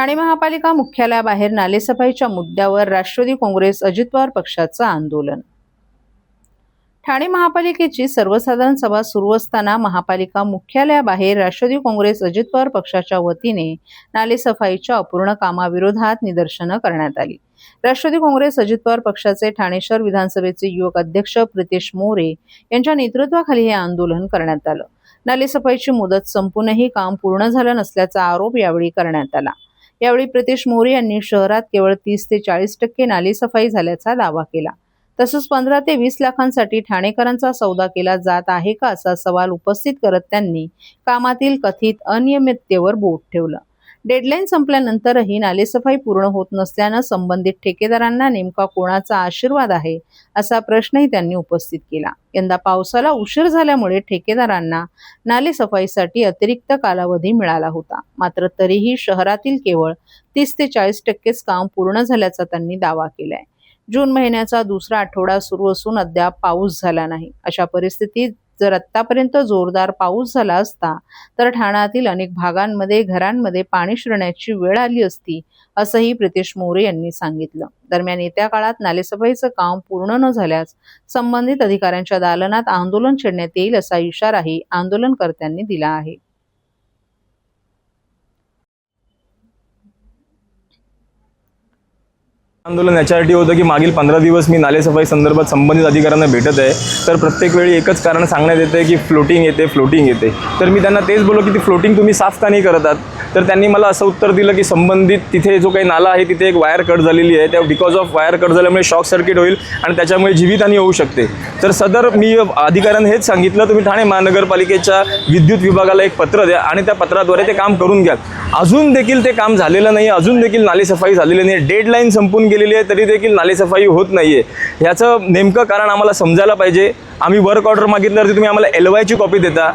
ठाणे महापालिका मुख्यालयाबाहेर नालेसफाईच्या मुद्द्यावर राष्ट्रवादी काँग्रेस अजित पवार पक्षाचं आंदोलन। ठाणे महापालिकेची सर्वसाधारण सभा सुरू असताना महापालिका मुख्यालयाबाहेर राष्ट्रवादी काँग्रेस अजित पवार पक्षाच्या वतीने नालेसफाईच्या अपूर्ण कामाविरोधात निदर्शनं करण्यात आली। राष्ट्रवादी काँग्रेस अजित पवार पक्षाचे ठाणे शहर विधानसभेचे युवक अध्यक्ष प्रितेश मोरे यांच्या नेतृत्वाखाली हे आंदोलन करण्यात आलं। नालेसफाईची मुदत संपूनही काम पूर्ण झालं नसल्याचा आरोप यावेळी करण्यात आला। यावेळी प्रितेश मोरे यांनी शहरात केवळ 30 ते 40% नालेसफाई झाल्याचा दावा केला। तसंच 15 ते 20 लाखांसाठी ठाणेकरांचा सौदा केला जात आहे का असा सवाल उपस्थित करत त्यांनी कामातील कथित अनियमिततेवर बोट ठेवलं। डेडलाईन संपल्यानंतरही नालेसफाई पूर्ण होत नसल्यानं संबंधित ठेकेदारांना नेमका कोणाचा आशीर्वाद आहे असा प्रश्नही त्यांनी उपस्थित केला। यंदा पावसाला उशीर झाल्यामुळे ठेकेदारांना नालेसफाईसाठी अतिरिक्त कालावधी मिळाला होता, मात्र तरीही शहरातील केवळ 30 ते 40%च काम पूर्ण झाल्याचा त्यांनी दावा केलाय। जून महिन्याचा दुसरा आठवडा सुरू असून अद्याप पाऊस झाला नाही। अशा परिस्थितीत जर आतापर्यंत जोरदार पाऊस झाला असता तर ठाण्यातील अनेक भागांमध्ये घरांमध्ये पाणी शिरण्याची वेळ आली असती, असंही प्रितेश मोरे यांनी सांगितलं। दरम्यान येत्या काळात नालेसफाईचं काम पूर्ण न झाल्यास संबंधित अधिकाऱ्यांच्या दालनात आंदोलन छेडण्यात येईल असा इशाराही आंदोलनकर्त्यांनी दिला आहे। आंदोलन याच्यासाठी होतं की मागील 15 दिवस मी नालेसफाई संदर्भात संबंधित अधिकाऱ्यांना भेटत आहे, तर प्रत्येक वेळी एकच कारण सांगण्यात येते की फ्लोटिंग येते। तर मी त्यांना तेच बोललो की ती फ्लोटिंग तुम्ही साफ का नाही करत आहात? तर त्यांनी मला असं उत्तर दिलं की संबंधित तिथे जो काही नाला आहे तिथे एक वायर कट झालेली आहे, त्या बिकॉज ऑफ वायर कट झाल्यामुळे शॉक सर्किट होईल आणि त्याच्यामुळे जीवितहानी होऊ शकते। तर सदर मी अधिकाऱ्यांना हेच सांगितलं, तुम्ही ठाणे महानगरपालिकेच्या विद्युत विभागाला एक पत्र द्या आणि त्या पत्राद्वारे ते काम करून घ्या। अजून देखील ते काम झालेलं नाही, अजून देखील नालेसफाई झालेली नाही। डेडलाईन संपून गेलेली आहे तरी देखील नालेसफाई होत नाहीये। ह्याचं नेमकं कारण आम्हाला समजायला पाहिजे। आम्ही वर्क ऑर्डर मागितल्यावरती तुम्ही आम्हाला LY ची कॉपी देता,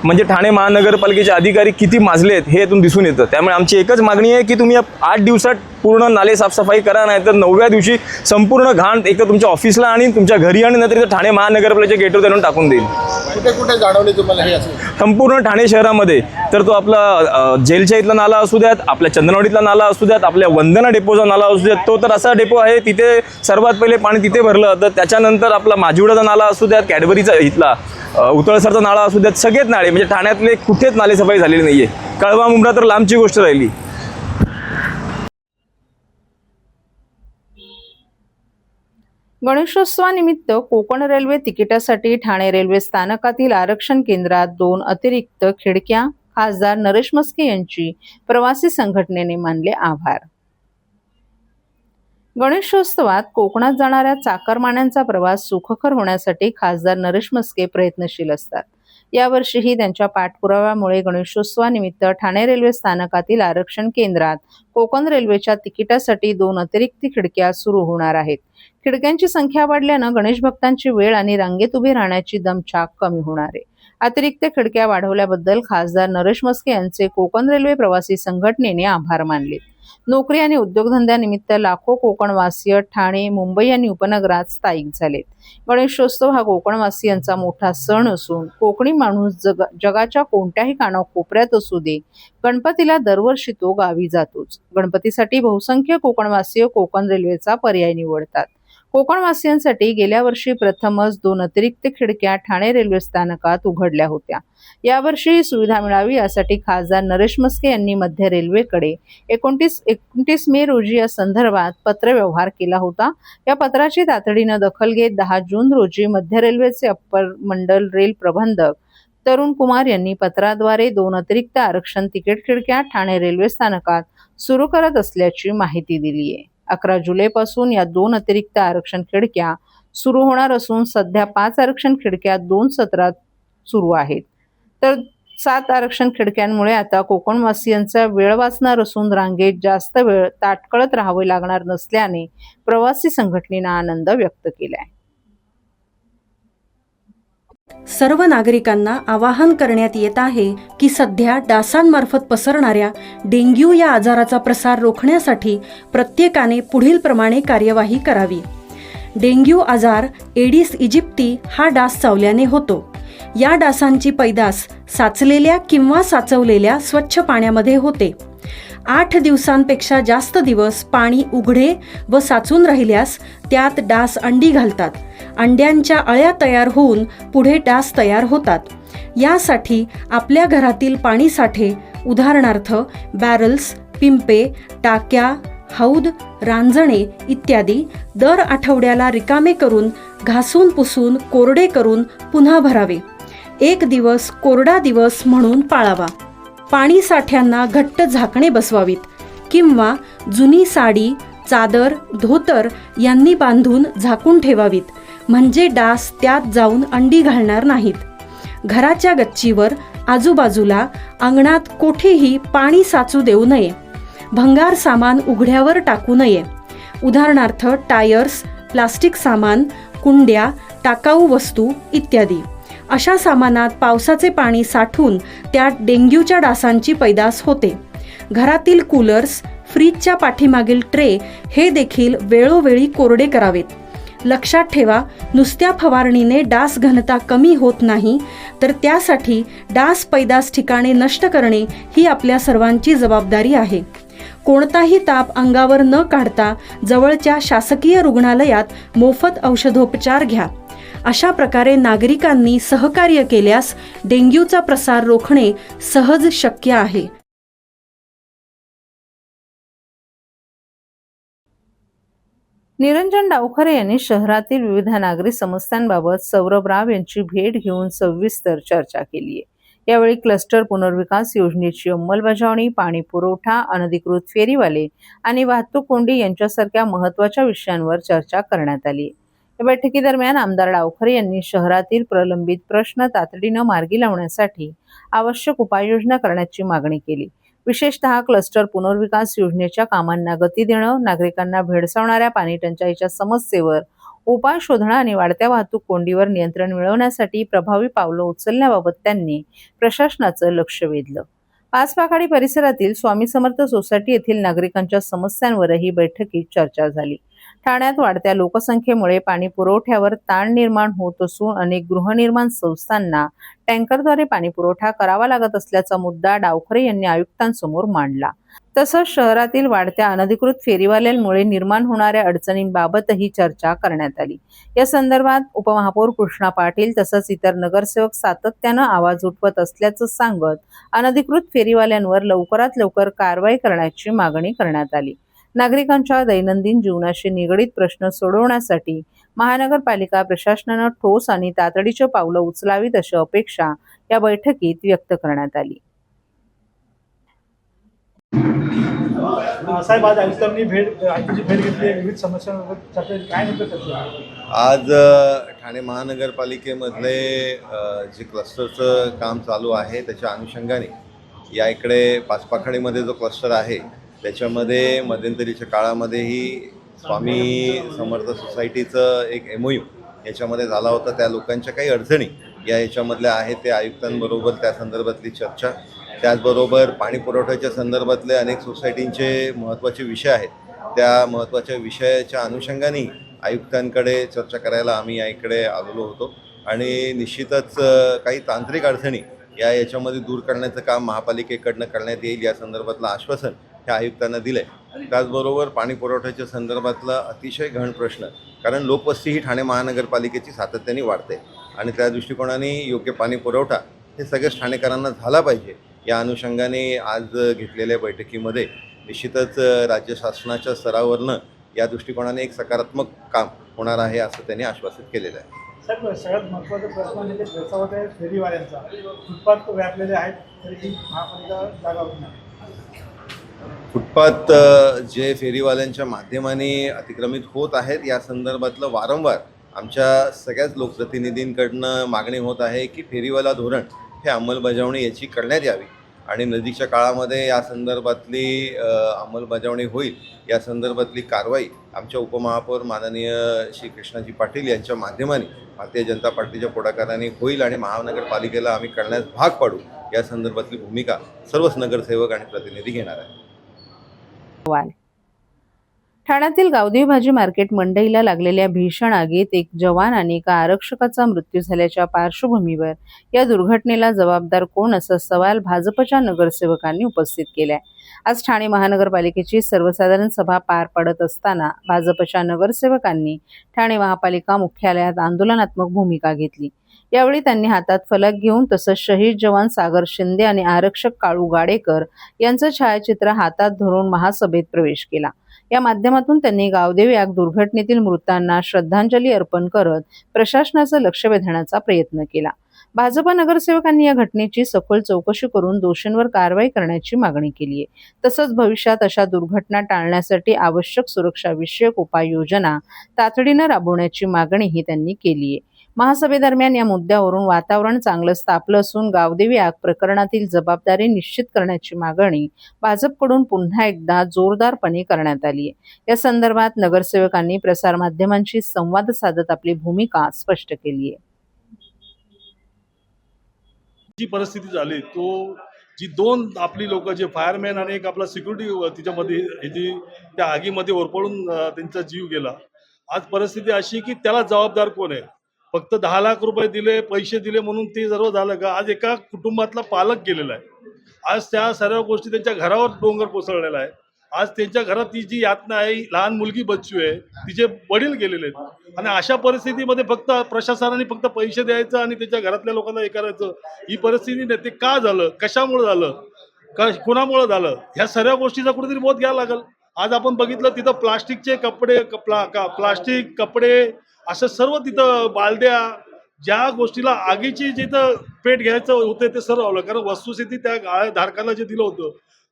म्हणजे ठाणे महानगरपालिकेचे अधिकारी किती माजले आहेत हे यातून दिसून येतं। त्यामुळे आमची एकच मागणी आहे की तुम्ही 8 दिवसात पूर्ण नाले साफसफाई करा, नाही तर 9व्या दिवशी संपूर्ण घाण एक तर तुमच्या ऑफिसला आणि तुमच्या घरी आणि नंतर ठाणे महानगरपालिकेच्या गेटवर त्यांना टाकून देईल। कुठे कुठे जाणवले तुम्हाला हे असं? संपूर्ण ठाणे शहरामध्ये तर तो आपला जेलच्या इथला नाला असू द्यात, आपल्या चंदनवाडीतला नाला असू द्यात, आपल्या वंदना डेपोचा नाला असू द्यात, तो तर असा डेपो आहे तिथे सर्वात पहिले पाणी तिथे भरलं तर त्याच्यानंतर आपला माझिवडाचा नाला असू द्यात, कॅडबरीचा इथला उतळसरचा नाला असू द्यात, सगळेच नाळे म्हणजे ठाण्यातले कुठेच नालेसफाई झालेली नाहीये। कळवा मुंब्रा तर लांबची गोष्ट राहिली। गणेशोत्सवानिमित्त कोकण रेल्वे तिकिटासाठी ठाणे रेल्वे स्थानकातील आरक्षण केंद्रात 2 अतिरिक्त खिडक्या, खासदार नरेश म्हस्के यांची प्रवासी संघटनेने मानले आभार। गणेशोत्सवात कोकणात जाणाऱ्या चाकरमान्यांचा प्रवास सुखकर होण्यासाठी खासदार नरेश म्हस्के प्रयत्नशील असतात। यावर्षीही त्यांच्या पाठपुराव्यामुळे गणेशोत्सवानिमित्त ठाणे रेल्वे स्थानकातील आरक्षण केंद्रात कोकण रेल्वेच्या तिकिटासाठी 2 अतिरिक्त खिडक्या सुरू होणार आहेत। खिडक्यांची संख्या वाढल्यानं गणेश भक्तांची वेळ आणि रांगेत उभी राहण्याची दमछाक कमी होणार आहे। अतिरिक्त खिडक्या वाढवल्याबद्दल खासदार नरेश म्हस्के यांचे कोकण रेल्वे प्रवासी संघटनेने आभार मानले। नोकरी आणि उद्योगधंद्यानिमित्त लाखो कोकणवासीय ठाणे, मुंबई आणि उपनगरात स्थायिक झालेत। गणेशोत्सव हा कोकणवासियांचा मोठा सण असून कोकणी माणूस जगाच्या कोणत्याही कानाकोपऱ्यात असू दे, गणपतीला दरवर्षी तो गावी जातोच। गणपतीसाठी बहुसंख्य कोकणवासीय कोकण रेल्वेचा पर्याय निवडतात। कोकणवासियांसाठी गेल्या वर्षी प्रथमच 2 अतिरिक्त खिडक्या ठाणे रेल्वे स्थानकात उघडल्या होत्या। यावर्षी ही सुविधा मिळावी यासाठी खासदार नरेश म्हस्के यांनी मध्य रेल्वेकडे 29 मे रोजी या संदर्भात पत्रव्यवहार केला होता। या पत्राची तातडीनं दखल घेत 10 जून रोजी मध्य रेल्वेचे अप्पर मंडल रेल प्रबंधक तरुण कुमार यांनी पत्राद्वारे 2 अतिरिक्त आरक्षण तिकीट खिडक्या ठाणे रेल्वे स्थानकात सुरू करत असल्याची माहिती दिली आहे। 11 जुलैपासून या 2 अतिरिक्त आरक्षण खिडक्या सुरू होणार असून सध्या 5 आरक्षण खिडक्या 2 सत्रात सुरू आहेत, तर 7 आरक्षण खिडक्यांमुळे आता कोकणवासियांचा वेळ वाचणार असून रांगेत जास्त वेळ ताटकळत राहावे लागणार नसल्याने प्रवासी संघटनेने आनंद व्यक्त केलाय। सर्व नागरिकांना आवाहन करण्यात येत आहे की सध्या डासांमार्फत पसरणाऱ्या डेंग्यू या आजाराचा प्रसार रोखण्यासाठी प्रत्येकाने पुढील प्रमाणे कार्यवाही करावी। डेंग्यू आजार एडिस इजिप्ती हा डास चावल्याने होतो। या डासांची पैदास साचलेल्या किंवा साचवलेल्या स्वच्छ पाण्यामध्ये होते। 8 दिवसांपेक्षा जास्त दिवस पाणी उघडे व साचून राहिल्यास त्यात डास अंडी घालतात. अंड्यांच्या अळ्या तयार होऊन पुढे डास तयार होतात. यासाठी आपल्या घरातील पाणी साठे उदाहरणार्थ बॅरल्स, पिंपे, टाक्या, हौद, रांजणे इत्यादी दर आठवड्याला रिकामे करून घासून पुसून कोरडे करून पुन्हा भरावे. 1 दिवस कोरडा दिवस म्हणून पाळावा. पाणी साठ्यांना घट्ट झाकणे बसवावीत किंवा जुनी साडी, चादर, धोतर यांनी बांधून झाकून ठेवावीत, म्हणजे डास त्यात जाऊन अंडी घालणार नाहीत. घराच्या गच्चीवर, आजूबाजूला, अंगणात कोठेही पाणी साचू देऊ नये. भंगार सामान उघड्यावर टाकू नये. उदाहरणार्थ टायर्स, प्लास्टिक सामान, कुंड्या, टाकाऊ वस्तू इत्यादी. अशा सामानात पावसाचे पाणी साठून त्यात डेंग्यूच्या डासांची पैदास होते. घरातील कूलर्स, फ्रीजच्या पाठीमागील ट्रे हे देखील वेळोवेळी कोरडे करावेत. लक्षात ठेवा, नुसत्या फवारणीने डास घनता कमी होत नाही, तर त्यासाठी डास पैदास ठिकाणे नष्ट करणे ही आपल्या सर्वांची जबाबदारी आहे. कोणताही ताप अंगावर न काढता जवळच्या शासकीय रुग्णालयात मोफत औषधोपचार घ्या. अशा प्रकारे नागरिकांनी सहकार्य केल्यास डेंग्यूचा प्रसार रोखणे सहज शक्य आहे. निरंजन डावखरे यांनी शहरातील विविध नागरी समस्यांबाबत सौरभ राव यांची भेट घेऊन सविस्तर चर्चा केली आहे. यावेळी क्लस्टर पुनर्विकास योजनेची अंमलबजावणी, पाणी पुरवठा, अनधिकृत फेरीवाले आणि वाहतूक कोंडी यांच्यासारख्या महत्त्वाच्या विषयांवर चर्चा करण्यात आली. या बैठकीदरम्यान आमदार डावखरे यांनी शहरातील प्रलंबित प्रश्न तातडीनं मार्गी लावण्यासाठी आवश्यक उपाययोजना करण्याची मागणी केली. विशेषतः क्लस्टर पुनर्विकास योजनेच्या कामांना गती देणं, नागरिकांना भेडसावणाऱ्या पाणी टंचाईच्या समस्येवर उपाय शोधणं आणि वाढत्या वाहतूक कोंडीवर नियंत्रण मिळवण्यासाठी प्रभावी पावलं उचलण्याबाबत त्यांनी प्रशासनाचं लक्ष वेधलं. पाचपाखाडी परिसरातील स्वामी समर्थ सोसायटी येथील नागरिकांच्या समस्यांवरही बैठकीत चर्चा झाली. ठाण्यात वाढत्या लोकसंख्येमुळे पाणी पुरवठ्यावर ताण निर्माण होत असून अनेक गृहनिर्माण संस्थांना टँकरद्वारे पाणी पुरवठा करावा लागत असल्याचा मुद्दा डावखरे यांनी आयुक्तांसमोर मांडला. तसंच शहरातील वाढत्या अनधिकृत फेरीवाल्यांमुळे निर्माण होणाऱ्या अडचणींबाबतही चर्चा करण्यात आली. या संदर्भात उपमहापौर कृष्णा पाटील तसंच इतर नगरसेवक सातत्यानं आवाज उठवत असल्याचं सांगत अनधिकृत फेरीवाल्यांवर लवकरात लवकर कारवाई करण्याची मागणी करण्यात आली. नागरिकांच्या दैनंदिन जीवनाशी निगडीत प्रश्न सोडवण्यासाठी महानगरपालिका प्रशासनानं ठोस आणि तातडीची पावलं उचलावीत अशी अपेक्षा या बैठकीत व्यक्त करण्यात आली. साहेब, आज आयुक्तांची भेट घेतली, विविध समस्यांबाबत चर्चा, काय नेमकं चर्चा? आज ठाणे महानगरपालिकेमधले जे क्लस्टरचं काम चालू आहे त्याच्या अनुषंगाने या इकडे पाचपाखाडीमध्ये जो क्लस्टर आहे त्याच्यामध्ये मध्यंतरीच्या काळामध्येही स्वामी समर्थ सोसायटीचं एक MOU याच्यामध्ये झाला होता. त्या लोकांच्या काही अडचणी याच्यामधल्या आहेत, ते आयुक्तांबरोबर त्या संदर्भातली चर्चा, त्याचबरोबर पाणी पुरवठ्याच्या संदर्भातले अनेक सोसायटींचे महत्त्वाचे विषय आहेत. त्या महत्त्वाच्या विषयाच्या अनुषंगाने आयुक्तांकडे चर्चा करायला आम्ही या इकडे आलेलो होतो आणि निश्चितच काही तांत्रिक अडचणी याच्यामध्ये दूर करण्याचं काम महापालिकेकडनं करण्यात येईल या संदर्भातलं आश्वासन ह्या आयुक्तांना दिलं आहे. त्याचबरोबर पाणी पुरवठ्याच्या संदर्भातला अतिशय गहन प्रश्न, कारण लोकवस्ती ही ठाणे महानगरपालिकेची सातत्याने वाढते आणि त्या दृष्टिकोनाने योग्य पाणी पुरवठा हे सगळ्याच ठाणेकरांना झाला पाहिजे. या अनुषंगाने आज घेतलेल्या बैठकीमध्ये निश्चितच राज्य शासनाच्या स्तरावरनं या दृष्टिकोनाने एक सकारात्मक काम होणार आहे असं त्यांनी आश्वासित केलेलं आहे. साहेब, सगळ्यात महत्त्वाचा प्रश्न म्हणजे भेडसावत आहे फेरीवाल्यांचा. फुटपाथ व्यापलेले आहेत तरी महापालिका जागा होत नाही. फुटपाथ जे फेरीवाल्यांच्या माध्यमाने अतिक्रमित होत आहेत या संदर्भातलं वारंवार आमच्या सगळ्याच लोकप्रतिनिधींकडनं मागणी होत आहे की फेरीवाला धोरण हे अंमलबजावणी याची करण्यात यावी आणि नजीकच्या काळामध्ये या संदर्भातली अंमलबजावणी होईल. या संदर्भातली कारवाई आमच्या उपमहापौर माननीय श्री कृष्णाजी पाटील यांच्या माध्यमाने भारतीय जनता पार्टीच्या पुढाकाराने होईल आणि महानगरपालिकेला आम्ही करण्यास भाग पाडू या संदर्भातली भूमिका सर्वच नगरसेवक आणि प्रतिनिधी घेणार आहे. ठाण्यातील गावदेवी भाजी मार्केट मंडईला लागलेल्या भीषण आगीत एक जवान आणि एका आरक्षकाचा मृत्यू झाल्याच्या पार्श्वभूमीवर या दुर्घटनेला जबाबदार कोण असा सवाल भाजपच्या नगरसेवकांनी उपस्थित केलाय. आज ठाणे महानगरपालिकेची सर्वसाधारण सभा पार पडत असताना भाजपच्या नगरसेवकांनी ठाणे महापालिका मुख्यालयात आंदोलनात्मक भूमिका घेतली. यावेळी त्यांनी हातात फलक घेऊन तसंच शहीद जवान सागर शिंदे आणि आरक्षक काळू गाडेकर यांचं छायाचित्र हातात धरून महासभेत प्रवेश केला. या माध्यमातून त्यांनी गावदेवी आग दुर्घटनेतील मृतांना श्रद्धांजली अर्पण करत प्रशासनाचं लक्ष वेधण्याचा प्रयत्न केला. भाजप नगरसेवकांनी या घटनेची सखोल चौकशी करून दोषींवर कारवाई करण्याची मागणी केली आहे. तसंच भविष्यात अशा दुर्घटना टाळण्यासाठी आवश्यक सुरक्षाविषयक उपाययोजना तातडीनं राबवण्याची मागणीही त्यांनी केली आहे. महासभेदरम्यान या मुद्द्यावरून वातावरण चांगलंच तापलं असून गावदेवी आग प्रकरणातील जबाबदारी निश्चित करण्याची मागणी भाजपकडून पुन्हा एकदा जोरदारपणे करण्यात आली आहे. या संदर्भात नगरसेवकांनी प्रसारमाध्यमांशी संवाद साधत आपली भूमिका स्पष्ट केली आहे. जी परिस्थिती झाली तो जी दोन आपली लोक जे फायरमॅन आणि एक आपला सिक्युरिटी तिच्यामध्ये ह्याची त्या आगीमध्ये ओरपळून त्यांचा जीव गेला. आज परिस्थिती अशी की त्याला जबाबदार कोण आहे? फक्त 10 लाख रुपये दिले, पैसे दिले म्हणून ते सर्व झालं का? आज एका कुटुंबातला पालक गेलेला आहे. आज त्या सर्व गोष्टी त्यांच्या घरावर डोंगर कोसळलेला आहे. आज त्यांच्या घरात ती जी यातना आहे, लहान मुलगी बच्चू आहे, तिचे वडील गेलेले आहेत. आणि अशा परिस्थितीमध्ये फक्त प्रशासनाने फक्त पैसे द्यायचं आणि त्याच्या घरातल्या लोकांना हे करायचं, ही परिस्थिती नाही. ते का झालं, कशामुळे झालं, कोणामुळे झालं, ह्या सर्व गोष्टीचा कुठेतरी बोध घ्यावा लागेल. आज आपण बघितलं तिथं प्लास्टिकचे कपडे, प्लास्टिक कपडे असं सर्व तिथं बालद्या, ज्या गोष्टीला आगीची जिथं पेट घ्यायचं होतं ते सर्व आवलं. कारण वस्तुस्थिती त्या धारकाला जे दिलं होतं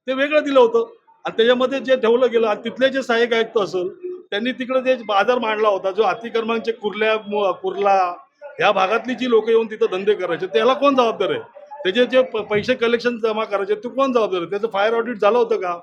ते वेगळं दिलं होतं आणि त्याच्यामध्ये जे ठेवलं गेलं आणि तिथले जे सहाय्यक आयुक्त असेल त्यांनी तिकडे जे बाजार मांडला होता, जो अतिक्रमणचे कुर्ला ह्या भागातली जी लोक येऊन तिथं धंदे करायचे त्याला कोण जबाबदार आहे? त्याचे जे पैसे कलेक्शन जमा करायचे ते कोण जबाबदार आहे? त्याचं फायर ऑडिट झालं होतं का?